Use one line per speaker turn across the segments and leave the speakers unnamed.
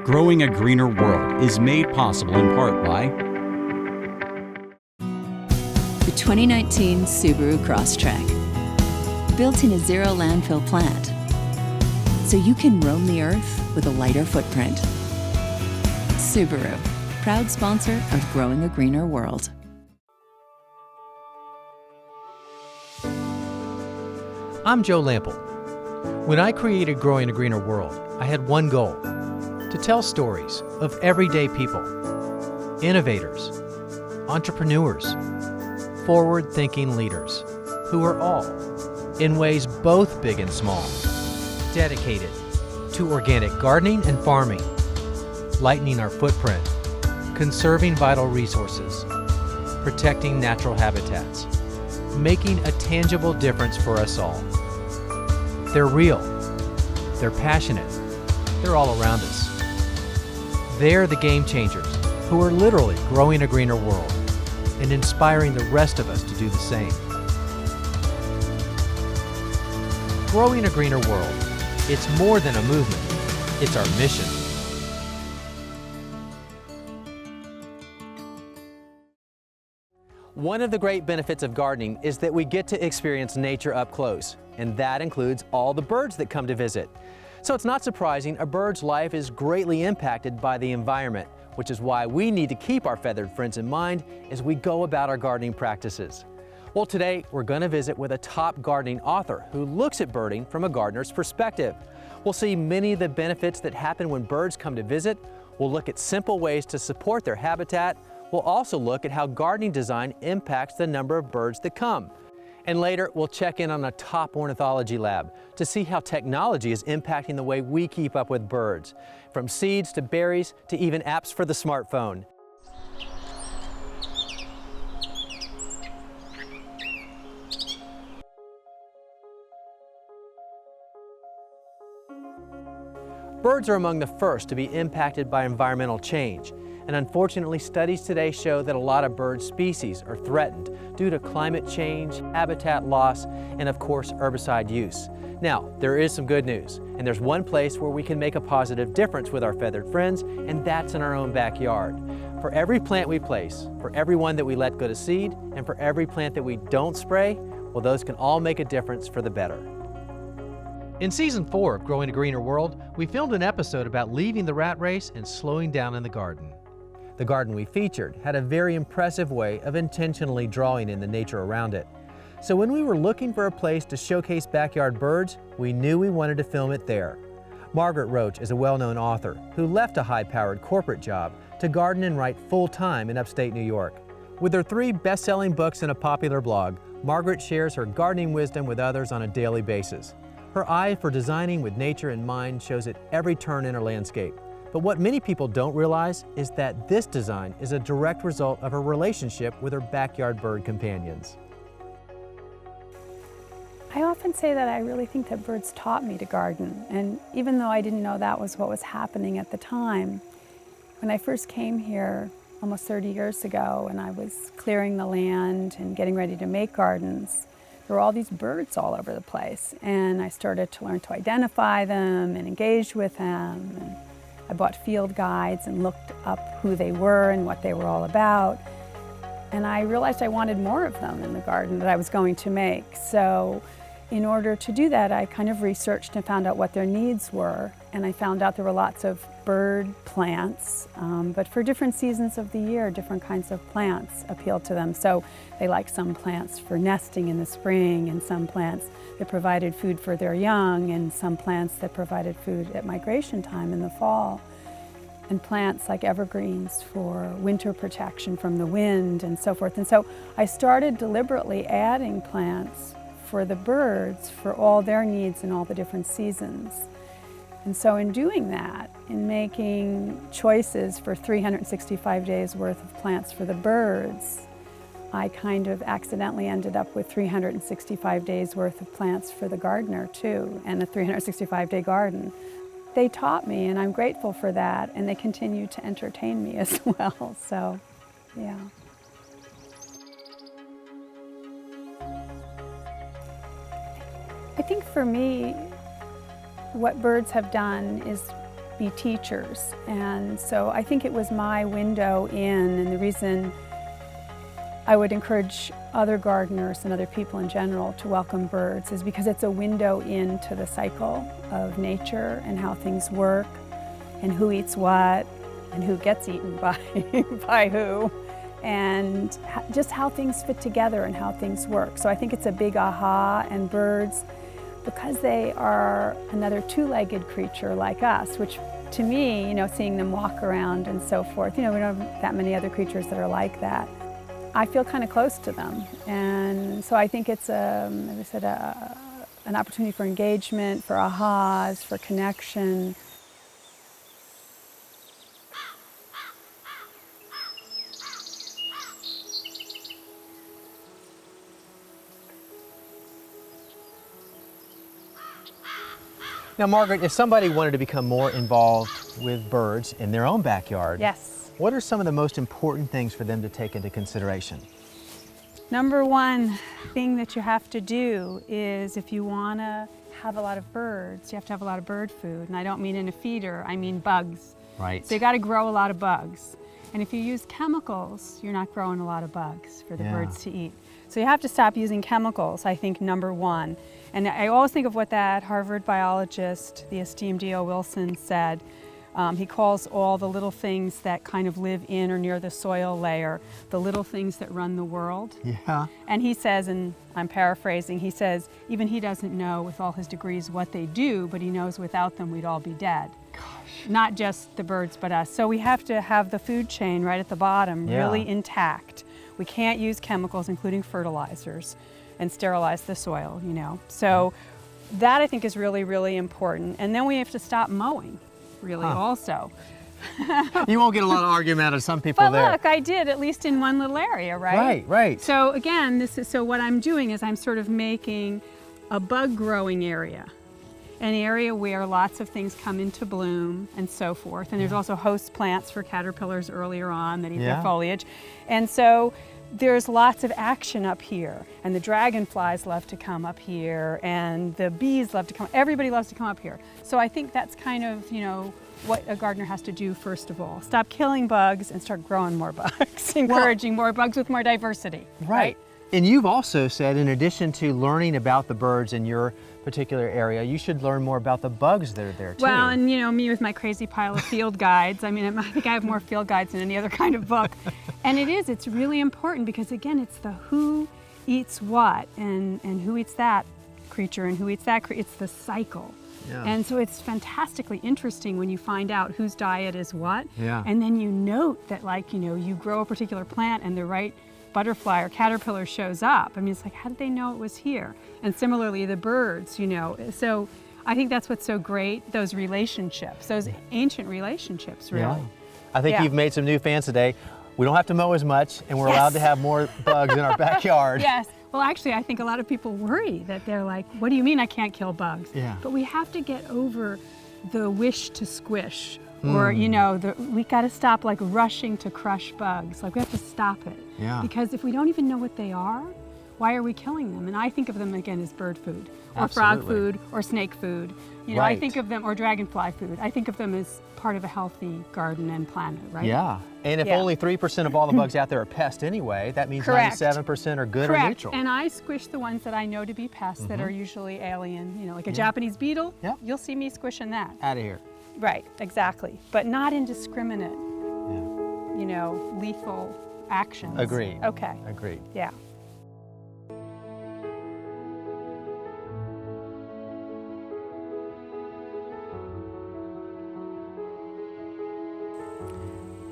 Growing a Greener World is made possible in part by
the 2019 Subaru Crosstrek. Built in a zero landfill plant, so you can roam the earth with a lighter footprint. Subaru, proud sponsor of Growing a Greener World.
I'm Joe Lample. When I created Growing a Greener World, I had one goal: to tell stories of everyday people, innovators, entrepreneurs, forward-thinking leaders who are all, in ways both big and small, dedicated to organic gardening and farming, lightening our footprint, conserving vital resources, protecting natural habitats, making a tangible difference for us all. They're real, they're passionate, they're all around us. They're the game changers who are literally growing a greener world and inspiring the rest of us to do the same. Growing a Greener World, it's more than a movement, it's our mission. One of the great benefits of gardening is that we get to experience nature up close, and that includes all the birds that come to visit. So it's not surprising a bird's life is greatly impacted by the environment, which is why we need to keep our feathered friends in mind as we go about our gardening practices. Well, today we're going to visit with a top gardening author who looks at birding from a gardener's perspective. We'll see many of the benefits that happen when birds come to visit. We'll look at simple ways to support their habitat. We'll also look at how gardening design impacts the number of birds that come. And later, we'll check in on a top ornithology lab to see how technology is impacting the way we keep up with birds, from seeds to berries to even apps for the smartphone. Birds are among the first to be impacted by environmental change. And unfortunately, studies today show that a lot of bird species are threatened due to climate change, habitat loss, and of course, herbicide use. Now, there is some good news, and there's one place where we can make a positive difference with our feathered friends, and that's in our own backyard. For every plant we place, for every one that we let go to seed, and for every plant that we don't spray, well, those can all make a difference for the better. In Season 4 of Growing a Greener World, we filmed an episode about leaving the rat race and slowing down in the garden. The garden we featured had a very impressive way of intentionally drawing in the nature around it. So when we were looking for a place to showcase backyard birds, we knew we wanted to film it there. Margaret Roach is a well-known author who left a high-powered corporate job to garden and write full-time in upstate New York. With her 3 best-selling books and a popular blog, Margaret shares her gardening wisdom with others on a daily basis. Her eye for designing with nature in mind shows at every turn in her landscape. But what many people don't realize is that this design is a direct result of her relationship with her backyard bird companions.
I often say that I really think that birds taught me to garden, and even though I didn't know that was what was happening at the time, when I first came here almost 30 years ago and I was clearing the land and getting ready to make gardens, there were all these birds all over the place, and I started to learn to identify them and engage with them. And I bought field guides and looked up who they were and what they were all about. And I realized I wanted more of them in the garden that I was going to make. So in order to do that, I kind of researched and found out what their needs were. And I found out there were lots of bird plants, but for different seasons of the year, different kinds of plants appealed to them. So they liked some plants for nesting in the spring, and some plants that provided food for their young, and some plants that provided food at migration time in the fall, and plants like evergreens for winter protection from the wind and so forth. And so I started deliberately adding plants for the birds for all their needs in all the different seasons. And so in doing that, in making choices for 365 days worth of plants for the birds, I kind of accidentally ended up with 365 days worth of plants for the gardener too, and a 365-day garden. They taught me, and I'm grateful for that, and they continue to entertain me as well, so yeah. I think for me, what birds have done is be teachers. And so I think it was my window in, and the reason I would encourage other gardeners and other people in general to welcome birds is because it's a window into the cycle of nature and how things work and who eats what and who gets eaten by, by who, and just how things fit together and how things work. So I think it's a big aha, and birds, because they are another two-legged creature like us, which to me, seeing them walk around and so forth, we don't have that many other creatures that are like that. I feel kind of close to them, and so I think it's, as I said, an opportunity for engagement, for ahas, for connection.
Now, Margaret, if somebody wanted to become more involved with birds in their own backyard,
Yes.
what are some of the most important things for them to take into consideration?
Number one thing that you have to do is, if you want to have a lot of birds, you have to have a lot of bird food. And I don't mean in a feeder, I mean bugs.
Right.
So you got to grow a lot of bugs. And if you use chemicals, you're not growing a lot of bugs for the birds to eat. So you have to stop using chemicals, I think, number one. And I always think of what that Harvard biologist, the esteemed D.O. Wilson, said. He calls all the little things that kind of live in or near the soil layer the little things that run the world.
Yeah.
And he says, and I'm paraphrasing, he says, even he doesn't know with all his degrees what they do, but he knows without them we'd all be dead.
Gosh.
Not just the birds, but us. So we have to have the food chain right at the bottom really intact. We can't use chemicals, including fertilizers, and sterilize the soil, So that, I think, is really, really important. And then we have to stop mowing, really, also.
You won't get a lot of argument out of some people there.
But look, I did, at least in one little area, right?
Right, right.
So again, so what I'm doing is I'm sort of making a bug growing area, an area where lots of things come into bloom and so forth. And there's also host plants for caterpillars earlier on that eat their foliage. And so there's lots of action up here, and the dragonflies love to come up here, and the bees love to come, everybody loves to come up here. So I think that's kind of, what a gardener has to do first of all. Stop killing bugs and start growing more bugs, encouraging more bugs with more diversity.
Right. And you've also said, in addition to learning about the birds in your particular area, you should learn more about the bugs that are there too.
Well, and me with my crazy pile of field guides. I mean, I think I have more field guides than any other kind of book. And it's really important because, again, it's the who eats what and who eats that creature and who eats that creature. It's the cycle. Yeah. And so it's fantastically interesting when you find out whose diet is what. Yeah. And then you note that, you grow a particular plant and the right butterfly or caterpillar shows up. I mean, it's like, how did they know it was here? And similarly, the birds, So I think that's what's so great, those relationships, those ancient relationships, really.
Yeah. I think you've made some new fans today. We don't have to mow as much, and we're allowed to have more bugs in our backyard.
Yes. Well, actually, I think a lot of people worry that they're like, what do you mean I can't kill bugs?
Yeah.
But we have to get over the wish to squish. Or, we got to stop rushing to crush bugs. We have to stop it.
Yeah.
Because if we don't even know what they are, why are we killing them? And I think of them, again, as bird food, or frog food, or snake food. I think of them, or dragonfly food. I think of them as part of a healthy garden and planet, right?
Yeah. And if only 3% of all the bugs out there are pests anyway, that means 97% are good or neutral.
And I squish the ones that I know to be pests that are usually alien, like a Japanese beetle. Yeah. You'll see me squishing that.
Out of here.
Right, exactly. But not indiscriminate, lethal actions.
Agreed.
Okay.
Agreed.
Yeah.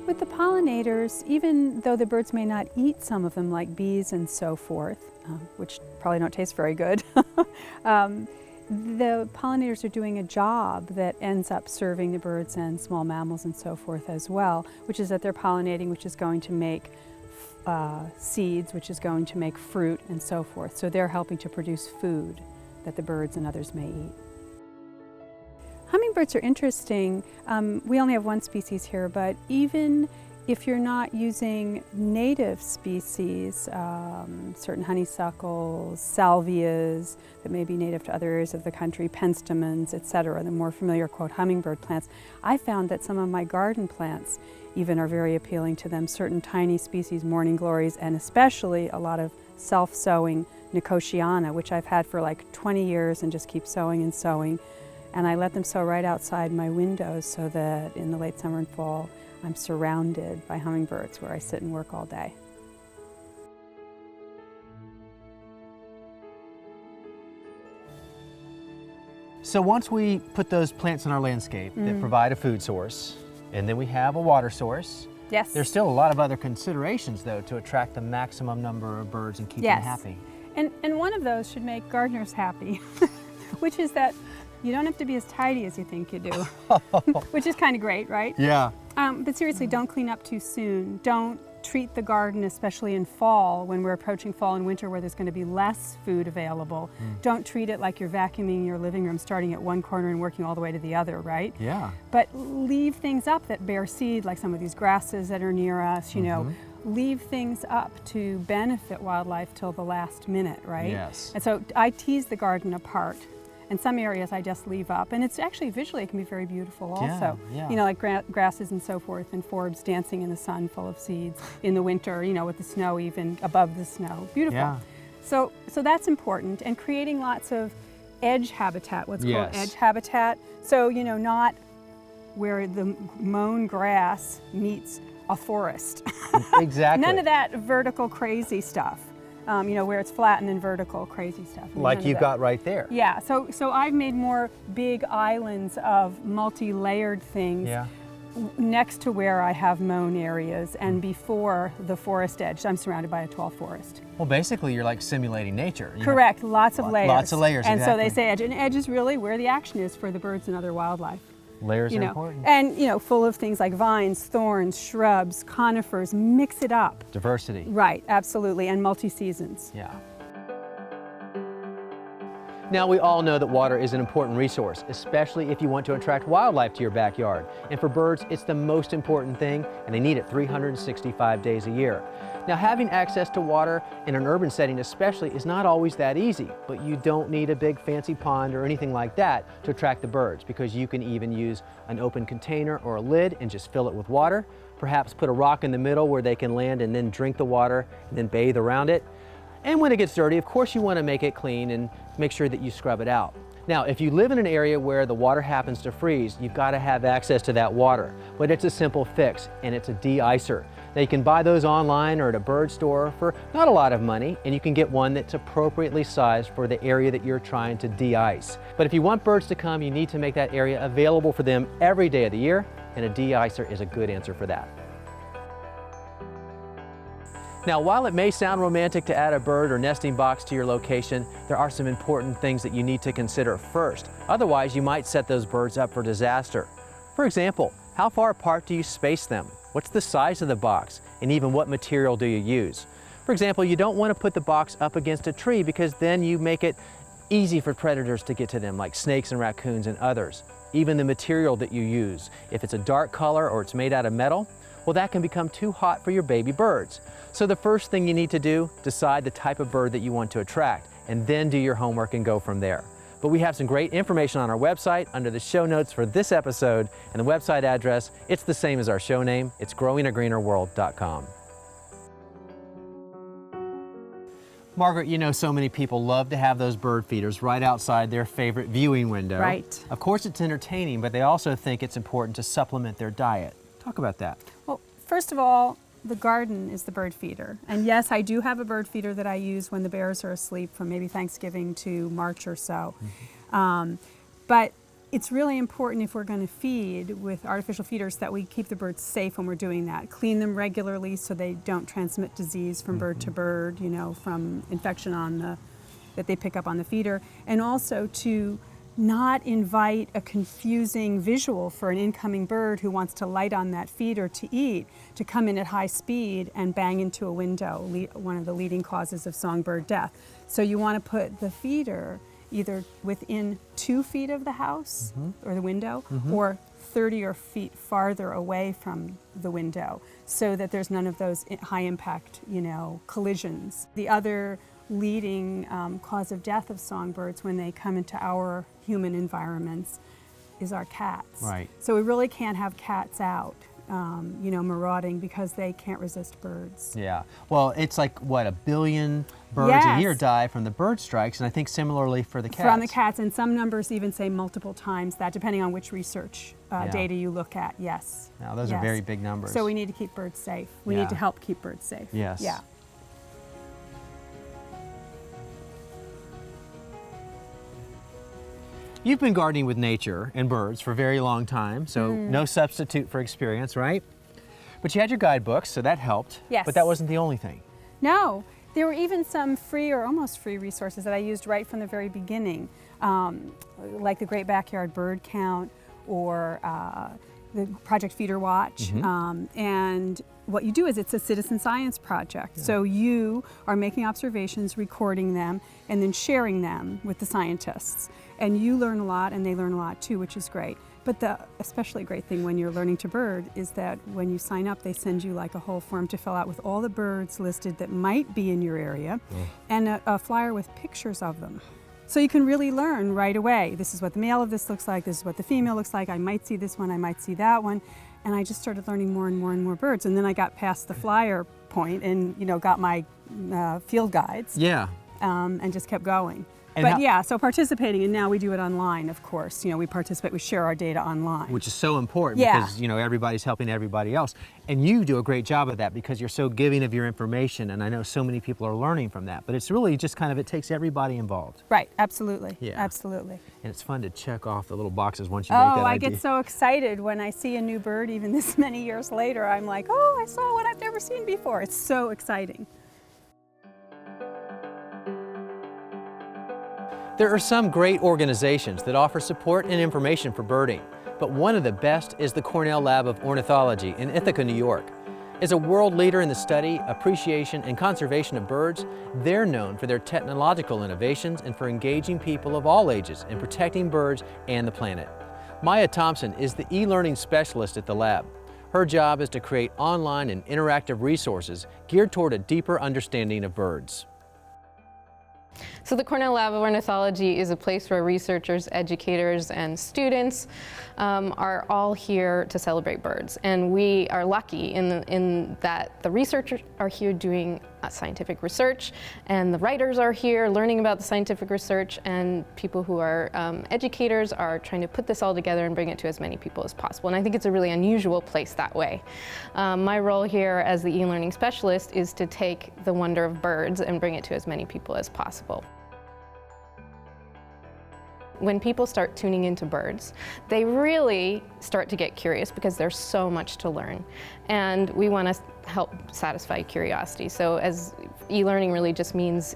With the pollinators, even though the birds may not eat some of them, like bees and so forth, which probably don't taste very good, the pollinators are doing a job that ends up serving the birds and small mammals and so forth as well, which is that they're pollinating, which is going to make seeds, which is going to make fruit and so forth. So they're helping to produce food that the birds and others may eat. Hummingbirds are interesting. We only have one species here, but even If you're not using native species, certain honeysuckles, salvias that may be native to other areas of the country, penstemons, etc., the more familiar, quote, hummingbird plants, I found that some of my garden plants even are very appealing to them. Certain tiny species, morning glories, and especially a lot of self-sowing Nicotiana, which I've had for like 20 years and just keep sowing and sowing. And I let them sow right outside my windows so that in the late summer and fall, I'm surrounded by hummingbirds where I sit and work all day.
So once we put those plants in our landscape that provide a food source, and then we have a water source,
Yes.
there's still a lot of other considerations though to attract the maximum number of birds and keep them happy.
And one of those should make gardeners happy, which is that you don't have to be as tidy as you think you do, which is kind of great, right?
Yeah.
But seriously, don't clean up too soon. Don't treat the garden, especially in fall, when we're approaching fall and winter where there's going to be less food available. Don't treat it like you're vacuuming your living room, starting at one corner and working all the way to the other, right?
Yeah.
But leave things up that bear seed, like some of these grasses that are near us, you know. Leave things up to benefit wildlife till the last minute, right?
Yes.
And so I tease the garden apart. And some areas I just leave up, and it's actually visually it can be very beautiful also.
Yeah.
You know, like grasses and so forth, and forbs dancing in the sun full of seeds in the winter, you know, with the snow even above the snow. Beautiful.
Yeah.
So that's important, and creating lots of edge habitat, what's called edge habitat. So, you know, not where the mown grass meets a forest.
Exactly.
None of that vertical crazy stuff. You know, where it's flat and then vertical crazy stuff.
Like you've got right there.
Yeah, so I've made more big islands of multi-layered things next to where I have mown areas and before the forest edge. I'm surrounded by a tall forest.
Well, basically you're like simulating nature.
Correct, lots of layers.
Lots of layers,
And so they
exactly.
say edge, and edge is really where the action is for the birds and other wildlife.
Layers
You
are
know,
important.
and you know, full of things like vines, thorns, shrubs, conifers, mix it up.
Diversity.
Right, absolutely, and multi-seasons.
Yeah. Now we all know that water is an important resource, especially if you want to attract wildlife to your backyard. And for birds, it's the most important thing, and they need it 365 days a year. Now having access to water in an urban setting especially is not always that easy, but you don't need a big fancy pond or anything like that to attract the birds, because you can even use an open container or a lid and just fill it with water. Perhaps put a rock in the middle where they can land and then drink the water and then bathe around it. And when it gets dirty, of course you want to make it clean and make sure that you scrub it out. Now, if you live in an area where the water happens to freeze, you've got to have access to that water. But it's a simple fix, and it's a de-icer. Now you can buy those online or at a bird store for not a lot of money, and you can get one that's appropriately sized for the area that you're trying to de-ice. But if you want birds to come, you need to make that area available for them every day of the year, and a de-icer is a good answer for that. Now, while it may sound romantic to add a bird or nesting box to your location, there are some important things that you need to consider first. Otherwise, you might set those birds up for disaster. For example, how far apart do you space them? What's the size of the box? And even what material do you use? For example, you don't want to put the box up against a tree because then you make it easy for predators to get to them, like snakes and raccoons and others. Even the material that you use, if it's a dark color or it's made out of metal, well, that can become too hot for your baby birds. So the first thing you need to do, decide the type of bird that you want to attract, and then do your homework and go from there. But we have some great information on our website under the show notes for this episode, and the website address, it's the same as our show name. It's growingagreenerworld.com. Margaret, you know so many people love to have those bird feeders right outside their favorite viewing window.
Right.
Of course it's entertaining, but they also think it's important to supplement their diet. Talk about that.
Well, first of all, the garden is the bird feeder. And yes, I do have a bird feeder that I use when the bears are asleep from maybe Thanksgiving to March or so. But it's really important if we're going to feed with artificial feeders that we keep the birds safe when we're doing that. Clean them regularly so they don't transmit disease from bird to bird, you know, from infection that they pick up on the feeder. And also to not invite a confusing visual for an incoming bird who wants to light on that feeder to eat, to come in at high speed and bang into a window, one of the leading causes of songbird death. So you want to put the feeder either within 2 feet of the house or the window, or 30 or feet farther away from the window so that there's none of those high impact, collisions. The other leading cause of death of songbirds when they come into our human environments is our cats.
Right.
So we really can't have cats out, marauding because they can't resist birds.
Yeah. Well, it's like, what, 1 billion birds a year die from the bird strikes, and I think similarly for the cats.
From the cats, and some numbers even say multiple times that, depending on which research data you look at, yes.
Now, those are very big numbers.
So we need to keep birds safe. We need to help keep birds safe.
Yes.
Yeah.
You've been gardening with nature and birds for a very long time, so no substitute for experience, right? But you had your guidebooks, so that helped.
Yes.
But that wasn't the only thing.
No, there were even some free or almost free resources that I used right from the very beginning, like the Great Backyard Bird Count or the Project Feeder Watch. And what you do is it's a citizen science project. So you are making observations, recording them, and then sharing them with the scientists. And you learn a lot, and they learn a lot too, which is great. But the especially great thing when you're learning to bird is that when you sign up, they send you like a whole form to fill out with all the birds listed that might be in your area, and a flyer with pictures of them. So you can really learn right away. This is what the male of this looks like, this is what the female looks like, I might see this one, I might see that one. And I just started learning more and more and more birds. And then I got past the flyer point and got my field guides. Yeah. And just kept going. And so participating, and now we do it online, of course. We participate, we share our data online.
Which is so important because, everybody's helping everybody else. And you do a great job of that because you're so giving of your information, and I know so many people are learning from that. But it's really just it takes everybody involved.
Right, absolutely.
Yeah.
Absolutely.
And it's fun to check off the little boxes once you make that idea.
Oh, I get so excited when I see a new bird, even this many years later. I'm like, oh, I saw one I've never seen before. It's so exciting.
There are some great organizations that offer support and information for birding, but one of the best is the Cornell Lab of Ornithology in Ithaca, New York. As a world leader in the study, appreciation, and conservation of birds, they're known for their technological innovations and for engaging people of all ages in protecting birds and the planet. Maya Thompson is the e-learning specialist at the lab. Her job is to create online and interactive resources geared toward a deeper understanding of birds.
So the Cornell Lab of Ornithology is a place where researchers, educators, and students are all here to celebrate birds. And we are lucky in that the researchers are here doing scientific research, and the writers are here learning about the scientific research, and people who are educators are trying to put this all together and bring it to as many people as possible. And I think it's a really unusual place that way. My role here as the e-learning specialist is to take the wonder of birds and bring it to as many people as possible. When people start tuning into birds, they really start to get curious because there's so much to learn. And we want to help satisfy curiosity. So as e-learning really just means,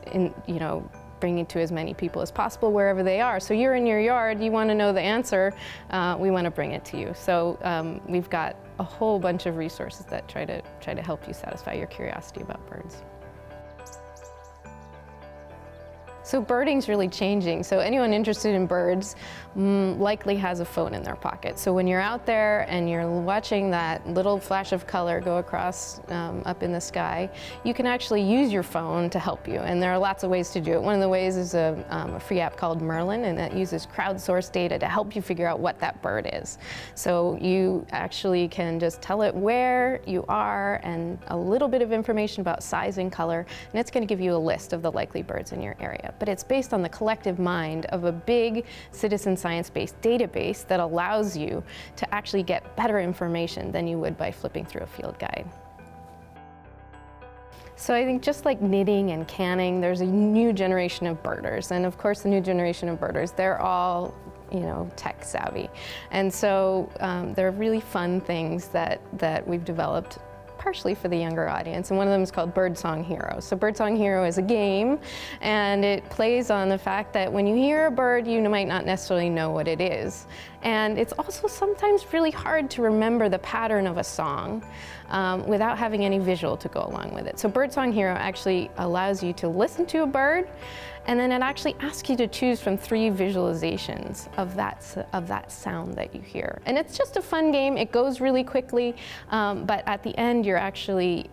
bringing to as many people as possible wherever they are. So you're in your yard, you want to know the answer, we want to bring it to you. So we've got a whole bunch of resources that try to help you satisfy your curiosity about birds. So birding's really changing. So anyone interested in birds likely has a phone in their pocket. So when you're out there and you're watching that little flash of color go across up in the sky, you can actually use your phone to help you. And there are lots of ways to do it. One of the ways is a free app called Merlin, and that uses crowdsourced data to help you figure out what that bird is. So you actually can just tell it where you are and a little bit of information about size and color, and it's going to give you a list of the likely birds in your area. But it's based on the collective mind of a big citizen science-based database that allows you to actually get better information than you would by flipping through a field guide. So I think just like knitting and canning, there's a new generation of birders. And of course, the new generation of birders, they're all tech savvy. And so there are really fun things that we've developed partially for the younger audience, and one of them is called Birdsong Hero. So Birdsong Hero is a game, and it plays on the fact that when you hear a bird, you might not necessarily know what it is. And it's also sometimes really hard to remember the pattern of a song without having any visual to go along with it. So Birdsong Hero actually allows you to listen to a bird And then it actually asks you to choose from 3 visualizations of that sound that you hear. And it's just a fun game. It goes really quickly, but at the end you're actually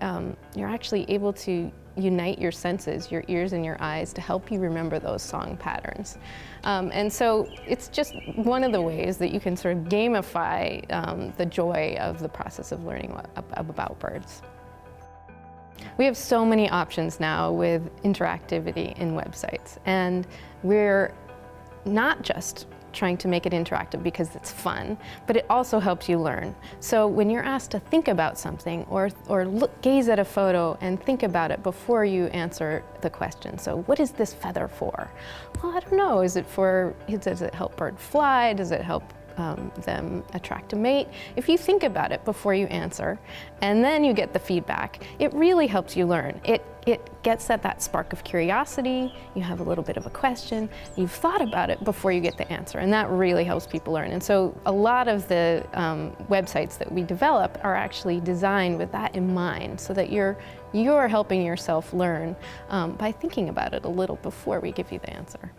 able to unite your senses, your ears and your eyes, to help you remember those song patterns. And so it's just one of the ways that you can sort of gamify the joy of the process of learning about birds. We have so many options now with interactivity in websites, and we're not just trying to make it interactive because it's fun, but it also helps you learn. So when you're asked to think about something or gaze at a photo and think about it before you answer the question. So what is this feather for? Well, I don't know. Does it help bird fly? Does it help them attract a mate? If you think about it before you answer, and then you get the feedback, it really helps you learn. It gets at that spark of curiosity. You have a little bit of a question. You've thought about it before you get the answer, and that really helps people learn. And so a lot of the websites that we develop are actually designed with that in mind, so that you're helping yourself learn by thinking about it a little before we give you the answer.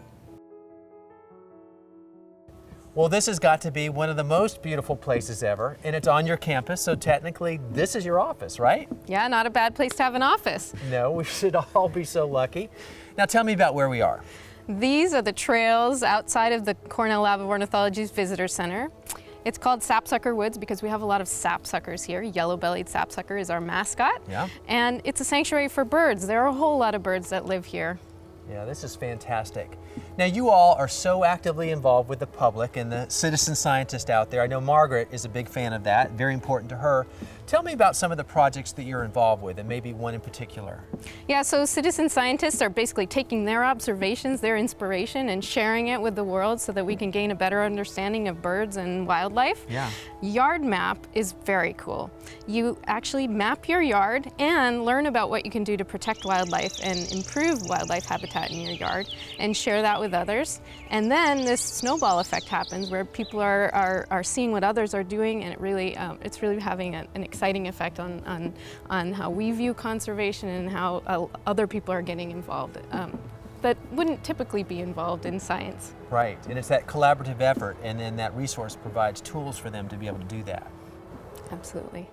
Well, this has got to be one of the most beautiful places ever, and it's on your campus, so technically this is your office, right?
Yeah, not a bad place to have an office.
No, we should all be so lucky. Now tell me about where we are.
These are the trails outside of the Cornell Lab of Ornithology's Visitor Center. It's called Sapsucker Woods because we have a lot of sapsuckers here. Yellow-bellied sapsucker is our mascot.
Yeah.
And it's a sanctuary for birds. There are a whole lot of birds that live here.
Yeah, this is fantastic. Now you all are so actively involved with the public and the citizen scientist out there. I know Margaret is a big fan of that, very important to her. Tell me about some of the projects that you're involved with, and maybe one in particular.
Yeah, so citizen scientists are basically taking their observations, their inspiration, and sharing it with the world so that we can gain a better understanding of birds and wildlife.
Yeah.
Yard map is very cool. You actually map your yard and learn about what you can do to protect wildlife and improve wildlife habitat in your yard, and share that with others. And then this snowball effect happens where people are seeing what others are doing, and it's really having an exciting effect on how we view conservation and how other people are getting involved that wouldn't typically be involved in science.
Right, and it's that collaborative effort, and then that resource provides tools for them to be able to do that.
Absolutely.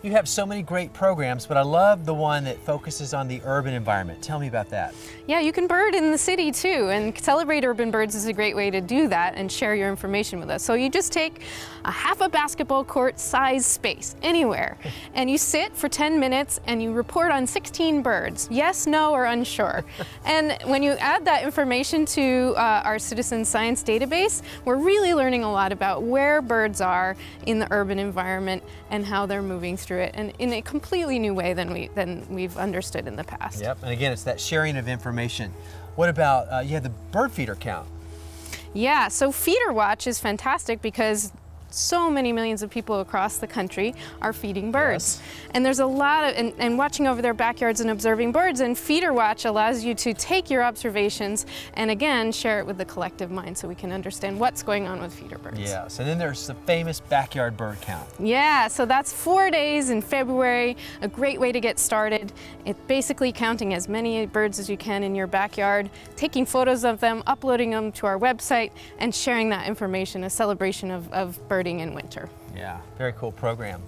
You have so many great programs, but I love the one that focuses on the urban environment. Tell me about that.
Yeah, you can bird in the city too, and Celebrate Urban Birds is a great way to do that and share your information with us. So you just take a half a basketball court size space anywhere, and you sit for 10 minutes and you report on 16 birds, yes, no, or unsure. And when you add that information to our citizen science database, we're really learning a lot about where birds are in the urban environment and how they're moving through it, and in a completely new way than we've understood in the past.
Yep, and again, it's that sharing of information. What about, you have the bird feeder count?
Yeah, so Feeder Watch is fantastic because so many millions of people across the country are feeding birds. Yes. And there's a lot of, and watching over their backyards and observing birds, and Feeder Watch allows you to take your observations and again share it with the collective mind so we can understand what's going on with feeder birds.
Yes, and then there's the famous backyard bird count.
Yeah, so that's 4 days in February, a great way to get started. It's basically counting as many birds as you can in your backyard, taking photos of them, uploading them to our website, and sharing that information, a celebration of birding in winter.
Yeah, very cool program.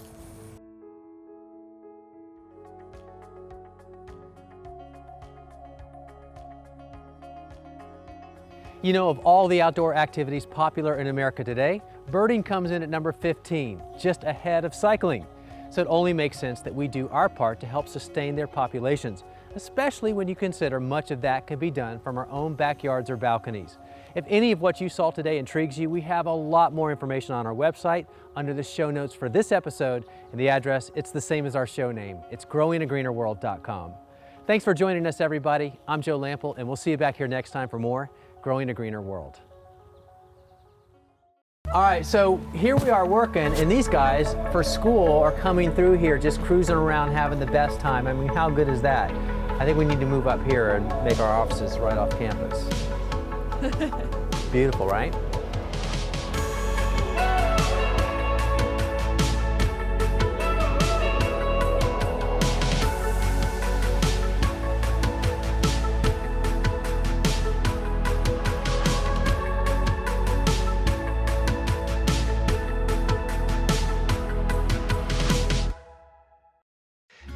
You know, of all the outdoor activities popular in America today, birding comes in at number 15, just ahead of cycling. So it only makes sense that we do our part to help sustain their populations, especially when you consider much of that can be done from our own backyards or balconies. If any of what you saw today intrigues you, we have a lot more information on our website under the show notes for this episode, and the address, it's the same as our show name. It's growingagreenerworld.com. Thanks for joining us, everybody. I'm Joe Lample, and we'll see you back here next time for more Growing a Greener World. All right, so here we are working, and these guys for school are coming through here just cruising around having the best time. I mean, how good is that? I think we need to move up here and make our offices right off campus. Beautiful, right?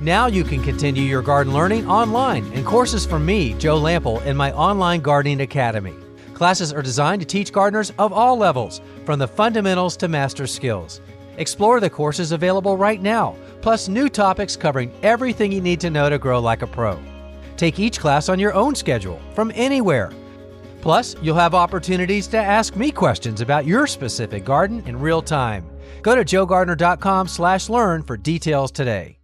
Now you can continue your garden learning online in courses from me, Joe Lample, in my online gardening academy. Classes are designed to teach gardeners of all levels, from the fundamentals to master skills. Explore the courses available right now, plus new topics covering everything you need to know to grow like a pro. Take each class on your own schedule, from anywhere. Plus, you'll have opportunities to ask me questions about your specific garden in real time. Go to joegardener.com/learn for details today.